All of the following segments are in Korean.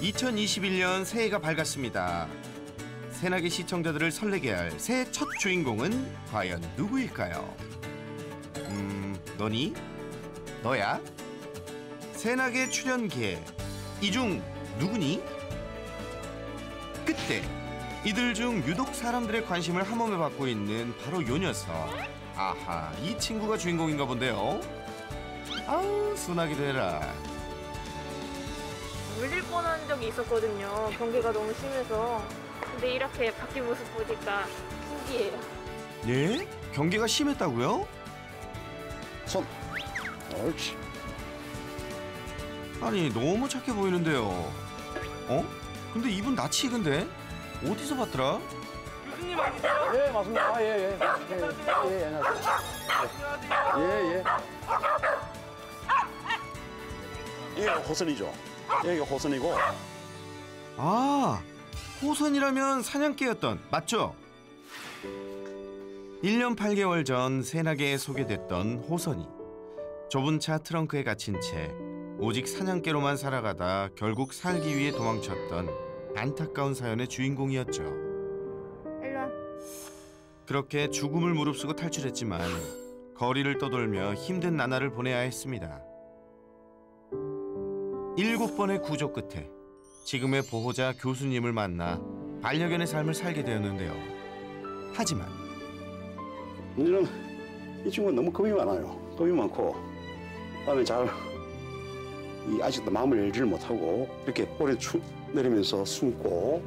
2021년 새해가 밝았습니다. 새나게 시청자들을 설레게 할 새해 첫 주인공은 과연 누구일까요? 너니? 너야? 새나게 출연 기회. 이 중 누구니? 그때 이들 중 유독 사람들의 관심을 한몸에 받고 있는 바로 요 녀석. 아하, 이 친구가 주인공인가 본데요. 아우, 순하기도 해라. 물릴 뻔한 적이 있었거든요. 경계가 너무 심해서. 근데 이렇게 바뀐 모습 보니까 신기해요. 예? 경계가 심했다고요? 손. 옳지. 아니, 너무 착해 보이는데요. 어? 근데 이분 낯이 익은데? 어디서 봤더라? 교수님 아니세요? 예, 맞습니다. 예, 안녕하세요. 예. 이게 호선이죠. 여기가 호선이고. 아, 호선이라면 사냥개였던, 맞죠? 1년 8개월 전 새나게에 소개됐던 호선이. 좁은 차 트렁크에 갇힌 채 오직 사냥개로만 살아가다 결국 살기 위해 도망쳤던 안타까운 사연의 주인공이었죠. 일로와. 그렇게 죽음을 무릅쓰고 탈출했지만 거리를 떠돌며 힘든 나날을 보내야 했습니다. 7번의 구조 끝에 지금의 보호자 교수님을 만나 반려견의 삶을 살게 되었는데요. 하지만 문제는 이 친구는 너무 겁이 많아요. 겁이 많고 그다음에 아직도 마음을 열지를 못하고 이렇게 오래 내리면서 숨고.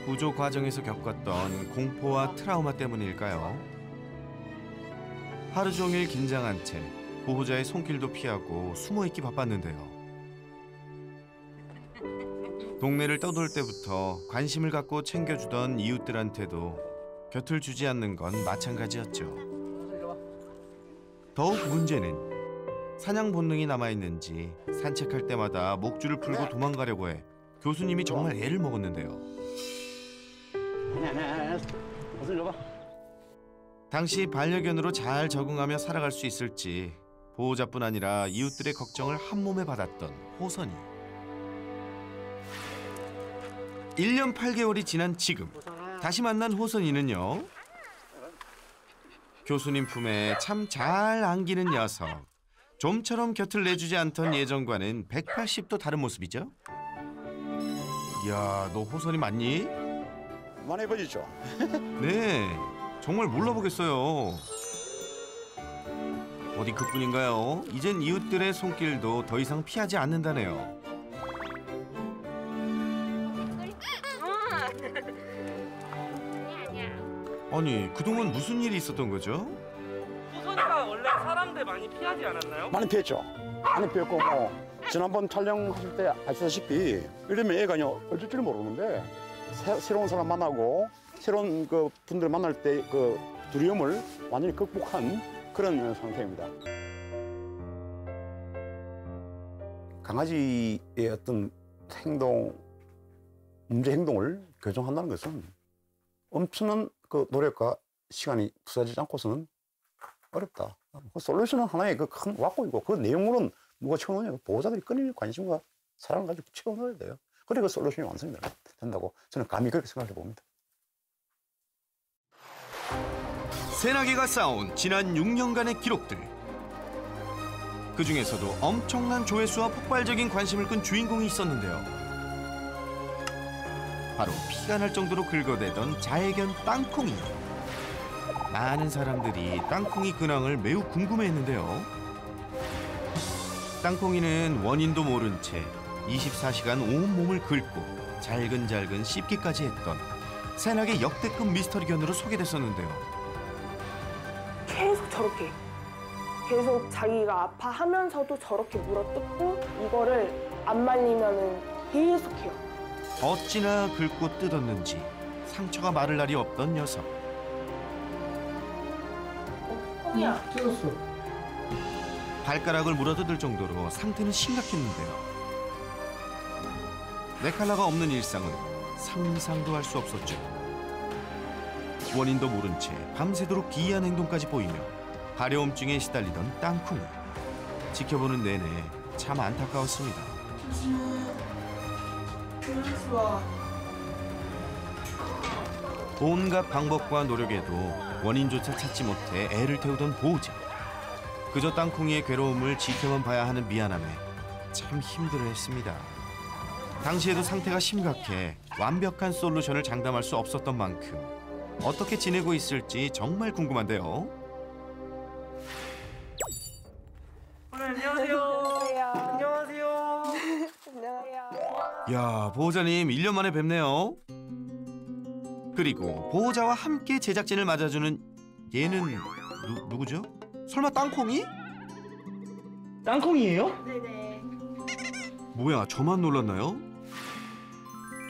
구조 과정에서 겪었던 공포와 트라우마 때문일까요? 하루 종일 긴장한 채 보호자의 손길도 피하고 숨어있기 바빴는데요. 동네를 떠돌 때부터 관심을 갖고 챙겨주던 이웃들한테도 곁을 주지 않는 건 마찬가지였죠. 더욱 문제는 사냥 본능이 남아있는지 산책할 때마다 목줄을 풀고 도망가려고 해 교수님이 정말 애를 먹었는데요. 무슨 일 봐. 당시 반려견으로 잘 적응하며 살아갈 수 있을지 보호자뿐 아니라 이웃들의 걱정을 한몸에 받았던 호선이. 1년 8개월이 지난 지금 다시 만난 호선이는요. 교수님 품에 참 잘 안기는 녀석. 좀처럼 곁을 내주지 않던 예전과는 180도 다른 모습이죠. 이야, 너 호선이 맞니? 많이 예뻐지죠? 네, 정말 몰라보겠어요. 어디 그뿐인가요? 이젠 이웃들의 손길도 더 이상 피하지 않는다네요. 아니, 그동안 무슨 일이 있었던 거죠? 호선이가 원래 사람들 많이 피하지 않았나요? 많이 피했죠. 많이 피했고 지난번 촬영하실 때 아시다시피 이러면 애가 어쩔 줄 모르는데 새로운 사람 만나고 새로운 그 분들 만날 때 그 두려움을 완전히 극복한 그런 상태입니다. 강아지의 어떤 문제 행동을 교정한다는 것은 엄청난 그 노력과 시간이 투자되지 않고서는 어렵다. 그 솔루션은 하나의 그 큰 왁구이고 그 내용으로는 누가 채워넣냐? 보호자들이 끊임없는 관심과 사랑을 가지고 채워넣어야 돼요. 그래 그 솔루션이 완성이 된다고 저는 감히 그렇게 생각해 봅니다. 새나게가 쌓아온 지난 6년간의 기록들. 그중에서도 엄청난 조회수와 폭발적인 관심을 끈 주인공이 있었는데요. 바로 피가 날 정도로 긁어대던 자애견 땅콩이. 많은 사람들이 땅콩이 근황을 매우 궁금해했는데요. 땅콩이는 원인도 모른 채 24시간 온몸을 긁고 잘근잘근 씹기까지 했던 새나게 역대급 미스터리견으로 소개됐었는데요. 계속 자기가 아파하면서도 저렇게 물어뜯고 이거를 안 말리면은 계속해요. 어찌나 긁고 뜯었는지 상처가 마를 날이 없던 녀석. 콩이야. 뜯었어. 발가락을 물어뜯을 정도로 상태는 심각했는데요. 네칼라가 없는 일상은 상상도 할 수 없었죠. 원인도 모른 채 밤새도록 기이한 행동까지 보이며 가려움증에 시달리던 땅콩이. 지켜보는 내내 참 안타까웠습니다. 온갖 방법과 노력에도 원인조차 찾지 못해 애를 태우던 보호자. 그저 땅콩이의 괴로움을 지켜만 봐야 하는 미안함에 참 힘들어했습니다. 당시에도 상태가 심각해 완벽한 솔루션을 장담할 수 없었던 만큼 어떻게 지내고 있을지 정말 궁금한데요. 안녕하세요. 안녕하세요. 안녕하세요. 야, 보호자님 1년 만에 뵙네요. 그리고 보호자와 함께 제작진을 맞아주는 얘는 누구죠? 설마 땅콩이? 땅콩이에요? 네네. 뭐야, 저만 놀랐나요?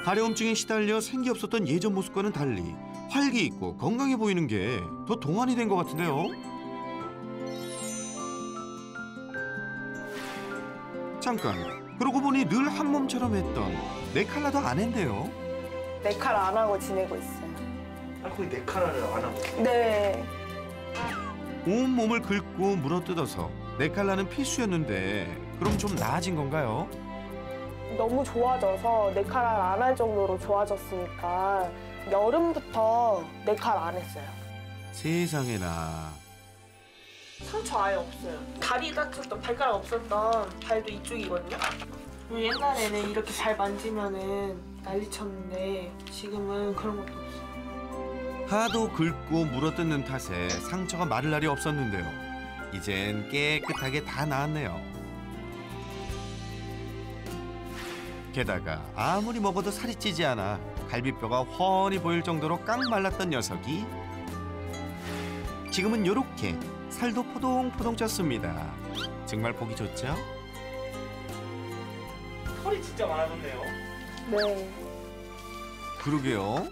가려움증에 시달려 생기 없었던 예전 모습과는 달리 활기 있고 건강해 보이는 게 더 동안이 된 것 같은데요. 잠깐, 그러고 보니 늘 한 몸처럼 했던 네 칼라도 아낸데요. 네 칼 안 하고 지내고 있어요. 땅콩이 네 칼라를 안 하고. 네. 온 몸을 긁고 물어뜯어서 네 칼라는 필수였는데 그럼 좀 나아진 건가요? 너무 좋아져서 네 칼 안 할 정도로 좋아졌으니까 여름부터 네 칼 안 했어요. 세상에나. 상처 아예 없어요. 다리 다쳤던 발가락 없었던 발도 이쪽이거든요. 옛날에는 이렇게 발 만지면은 난리 쳤는데 지금은 그런 것도 없어요. 하도 긁고 물어뜯는 탓에 상처가 마를 날이 없었는데요. 이젠 깨끗하게 다 나았네요. 게다가 아무리 먹어도 살이 찌지 않아 갈비뼈가 훤히 보일 정도로 깡 말랐던 녀석이 지금은 요렇게 살도 포동포동 쪘습니다. 정말 보기 좋죠? 털이 진짜 많아졌네요. 네. 그러게요.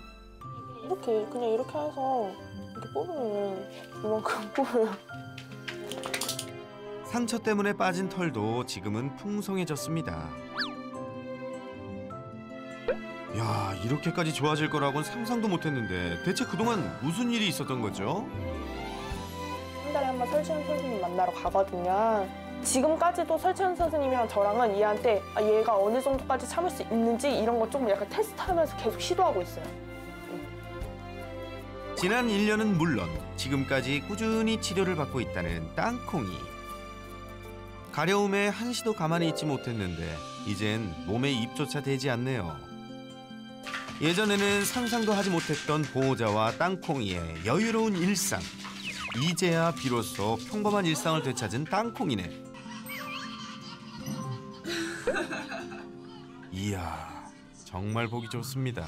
이렇게 그냥 이렇게 해서 이렇게 뽑으면 이만큼 뽑어요. 상처 때문에 빠진 털도 지금은 풍성해졌습니다. 야, 이렇게까지 좋아질 거라고는 상상도 못했는데 대체 그동안 무슨 일이 있었던 거죠? 한 달에 한 번 설치현 선생님 만나러 가거든요. 지금까지도 설치현 선생님이랑 저랑은 얘한테 얘가 어느 정도까지 참을 수 있는지 이런 거 조금 약간 테스트하면서 계속 시도하고 있어요. 지난 1년은 물론 지금까지 꾸준히 치료를 받고 있다는 땅콩이. 가려움에 한시도 가만히 있지 못했는데 이젠 몸에 입조차 되지 않네요. 예전에는 상상도 하지 못했던 보호자와 땅콩이의 여유로운 일상. 이제야 비로소 평범한 일상을 되찾은 땅콩이네. 이야, 정말 보기 좋습니다.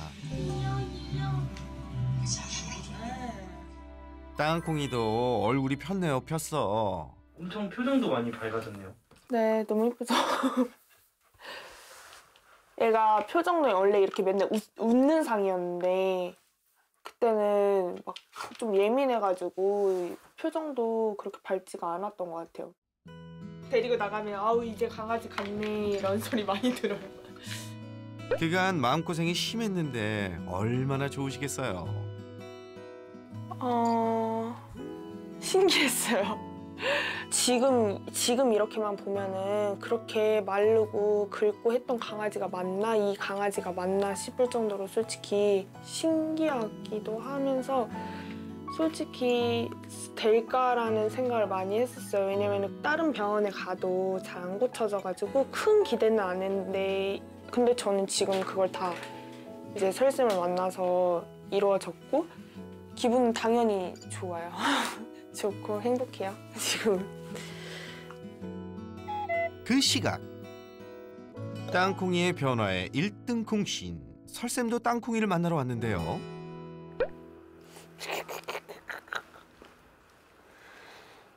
땅콩이도 얼굴이 폈네요, 폈어. 엄청 표정도 많이 밝아졌네요. 네, 너무 예쁘죠? 얘가 표정도 원래 이렇게 맨날 웃는 상이었는데 그때는 막 좀 예민해가지고 표정도 그렇게 밝지가 않았던 것 같아요. 데리고 나가면 아우 이제 강아지 같네 이런 소리 많이 들어요. 그간 마음고생이 심했는데 얼마나 좋으시겠어요. 신기했어요. 지금 이렇게만 보면은 그렇게 마르고 긁고 했던 강아지가 맞나? 이 강아지가 맞나 싶을 정도로 솔직히 신기하기도 하면서 솔직히 될까라는 생각을 많이 했었어요. 왜냐면 다른 병원에 가도 잘 안 고쳐져가지고 큰 기대는 안 했는데 근데 저는 지금 그걸 다 이제 설쌤을 만나서 이루어졌고 기분은 당연히 좋아요. 좋고 행복해요, 지금. 그 시각. 땅콩이의 변화에 1등 공신. 설쌤도 땅콩이를 만나러 왔는데요.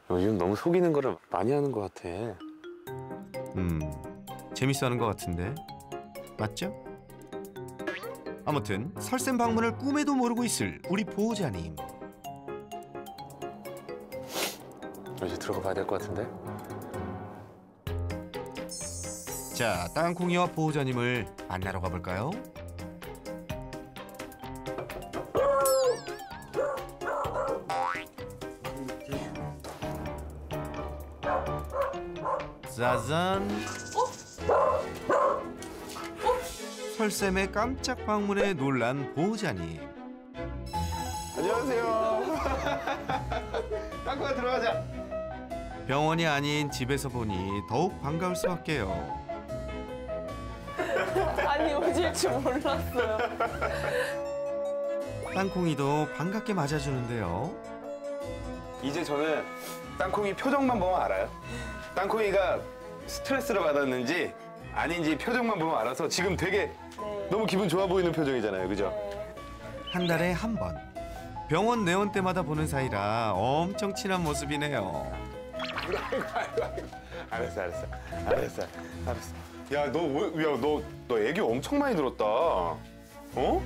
요즘 너무 속이는 거를 많이 하는 것 같아. 재밌어하는 것 같은데 맞죠? 아무튼 설쌤 방문을 꿈에도 모르고 있을 우리 보호자님. 이제 들어가 봐야 될 것 같은데. 자, 땅콩이와 보호자님을 만나러 가볼까요? 짜잔. 설쌤의 깜짝 방문에 놀란 보호자님. 안녕하세요. 땅콩아 들어가자. 병원이 아닌 집에서 보니 더욱 반가울 수밖에요. 아니 오실 줄 몰랐어요. 땅콩이도 반갑게 맞아주는데요. 이제 저는 땅콩이 표정만 보면 알아요. 땅콩이가 스트레스를 받았는지 아닌지 표정만 보면 알아서 지금 되게 네. 너무 기분 좋아 보이는 표정이잖아요. 그죠? 네. 한 달에 한 번. 병원 내원 때마다 보는 사이라 엄청 친한 모습이네요. 알았어. 야, 너 애기 엄청 많이 들었다. 어?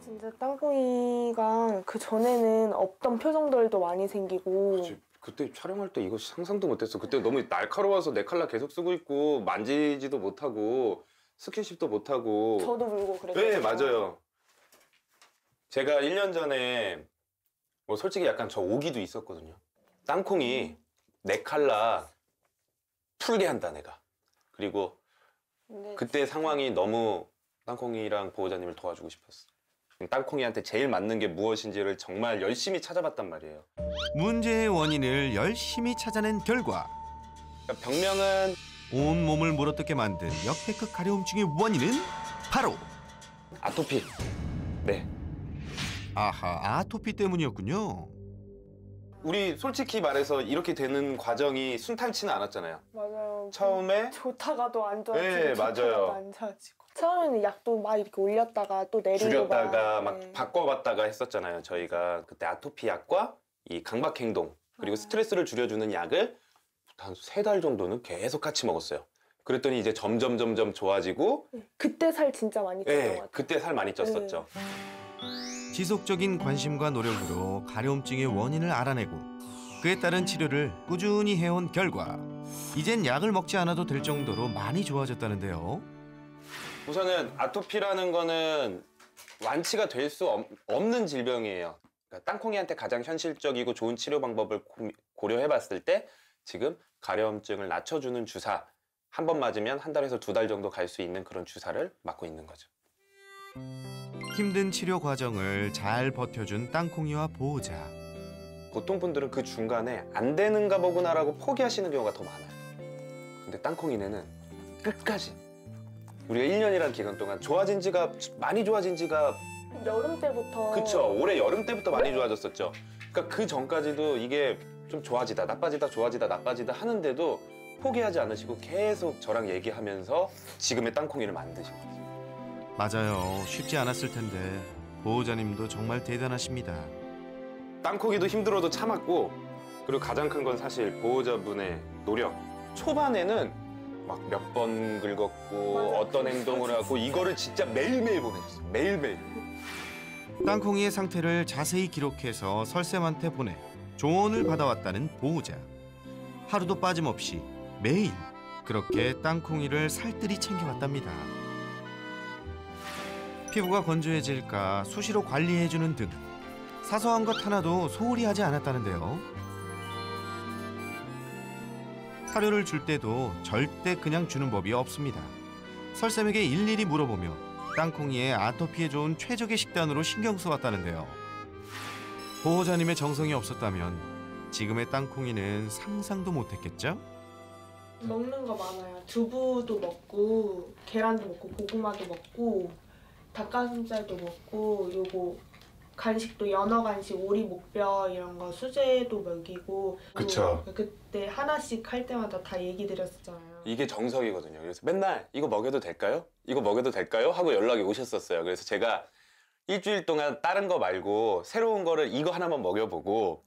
진짜 땅콩이가 그 전에는 없던 표정들도 많이 생기고 그때 촬영할 때 이거 상상도 못했어. 그때 너무 날카로워서 내 칼라 계속 쓰고 있고 만지지도 못하고 스킨십도 못하고. 저도 울고 그랬어요. 네, 맞아요. 제가 1년 전에 뭐 솔직히 약간 저 오기도 있었거든요. 땅콩이 내 칼라 풀게 한다 내가. 그리고 근데 그때 상황이 너무 땅콩이랑 보호자님을 도와주고 싶었어. 땅콩이한테 제일 맞는 게 무엇인지를 정말 열심히 찾아봤단 말이에요. 문제의 원인을 열심히 찾아낸 결과 그러니까 병명은 온 몸을 물어뜯게 만든 역대급 가려움증의 원인은 바로 아토피. 네. 아하, 아토피 때문이었군요. 우리 솔직히 말해서 이렇게 되는 과정이 순탄치는 않았잖아요. 맞아요. 처음에 좋다가도 안 좋아지고 네, 좋다가도 맞아요. 안 좋아지고 처음에는 약도 막 이렇게 올렸다가 또 내리고 줄였다가 막 네. 바꿔봤다가 했었잖아요. 저희가 그때 아토피 약과 이 강박행동 그리고 스트레스를 줄여주는 약을 한 3달 정도는 계속 같이 먹었어요. 그랬더니 이제 점점 좋아지고 그때 살 진짜 많이 쪘던 것 네, 같아요. 그때 살 많이 쪘었죠. 지속적인 관심과 노력으로 가려움증의 원인을 알아내고 그에 따른 치료를 꾸준히 해온 결과 이젠 약을 먹지 않아도 될 정도로 많이 좋아졌다는데요. 우선은 아토피라는 거는 완치가 될 수 없는 질병이에요. 그러니까 땅콩이한테 가장 현실적이고 좋은 치료 방법을 고려해봤을 때 지금 가려움증을 낮춰주는 주사 한 번 맞으면 1달에서 2달 정도 갈 수 있는 그런 주사를 맞고 있는 거죠. 힘든 치료 과정을 잘 버텨준 땅콩이와 보호자. 보통 분들은 그 중간에 안 되는가 보구나라고 포기하시는 경우가 더 많아요. 근데 땅콩이네는 끝까지 우리가 1년이라는 기간 동안 많이 좋아진 지가 여름 때부터 그쵸. 올해 여름 때부터 많이 좋아졌었죠. 그러니까 그 전까지도 이게 좀 좋아지다 나빠지다 좋아지다 나빠지다 하는데도 포기하지 않으시고 계속 저랑 얘기하면서 지금의 땅콩이를 만드신 거죠. 맞아요. 쉽지 않았을 텐데 보호자님도 정말 대단하십니다. 땅콩이도 힘들어도 참았고 그리고 가장 큰 건 사실 보호자분의 노력. 초반에는 막 몇 번 긁었고 맞아. 어떤 행동을 하고 이거를 진짜 매일매일 보내줬어요. 매일매일. 땅콩이의 상태를 자세히 기록해서 설쌤한테 보내 조언을 받아왔다는 보호자. 하루도 빠짐없이 매일 그렇게 땅콩이를 살뜰히 챙겨왔답니다. 피부가 건조해질까 수시로 관리해주는 등 사소한 것 하나도 소홀히 하지 않았다는데요. 사료를 줄 때도 절대 그냥 주는 법이 없습니다. 설쌤에게 일일이 물어보며 땅콩이의 아토피에 좋은 최적의 식단으로 신경 써왔다는데요. 보호자님의 정성이 없었다면 지금의 땅콩이는 상상도 못했겠죠? 먹는 거 많아요. 두부도 먹고 계란도 먹고 고구마도 먹고 닭가슴살도 먹고 요거 간식도 연어 간식, 오리 목뼈 이런 거 수제도 먹이고 그쵸. 그때 하나씩 할 때마다 다 얘기 드렸었잖아요. 이게 정석이거든요. 그래서 맨날 이거 먹여도 될까요? 이거 먹여도 될까요? 하고 연락이 오셨었어요. 그래서 제가 일주일 동안 다른 거 말고 새로운 거를 이거 하나만 먹여보고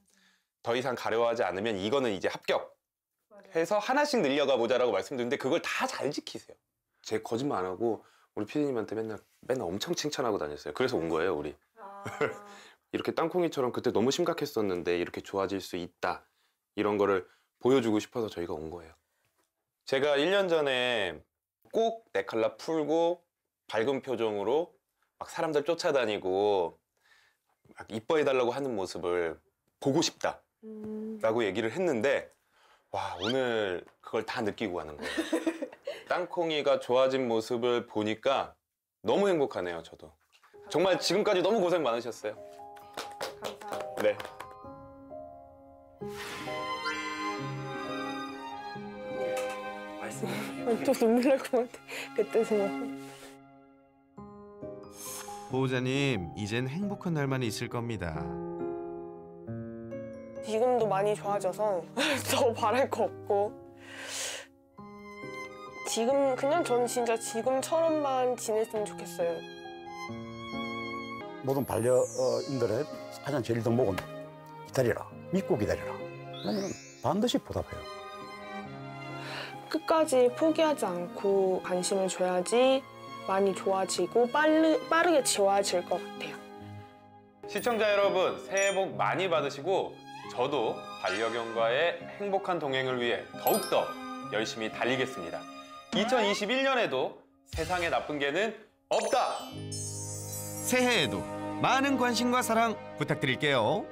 더 이상 가려워하지 않으면 이거는 이제 합격 해서 하나씩 늘려가 보자라고 말씀드렸는데 그걸 다 잘 지키세요. 제 거짓말 안 하고 우리 피디님한테 맨날 엄청 칭찬하고 다녔어요. 그래서 온 거예요, 우리. 이렇게 땅콩이처럼 그때 너무 심각했었는데 이렇게 좋아질 수 있다. 이런 거를 보여주고 싶어서 저희가 온 거예요. 제가 1년 전에 꼭 내 칼라 풀고 밝은 표정으로 막 사람들 쫓아다니고 막 이뻐해달라고 하는 모습을 보고 싶다라고 얘기를 했는데 와, 오늘 그걸 다 느끼고 가는 거예요. 땅콩이가 좋아진 모습을 보니까 너무 행복하네요, 저도. 정말 지금까지 너무 고생 많으셨어요. 감사합니다. 네. 또 눈물 날 것 같아. 그때 생각. 보호자님, 이젠 행복한 날만 있을 겁니다. 지금도 많이 좋아져서 더 바랄 거 없고 지금 그냥 전 진짜 지금처럼만 지냈으면 좋겠어요. 모든 반려인들의 가장 제일 덕목은 기다려라. 믿고 기다려라. 그러면 반드시 보답해요. 끝까지 포기하지 않고 관심을 줘야지 많이 좋아지고 빠르게 좋아질 것 같아요. 시청자 여러분, 새해 복 많이 받으시고 저도 반려견과의 행복한 동행을 위해 더욱더 열심히 달리겠습니다. 2021년에도 세상에 나쁜 개는 없다! 새해에도 많은 관심과 사랑 부탁드릴게요.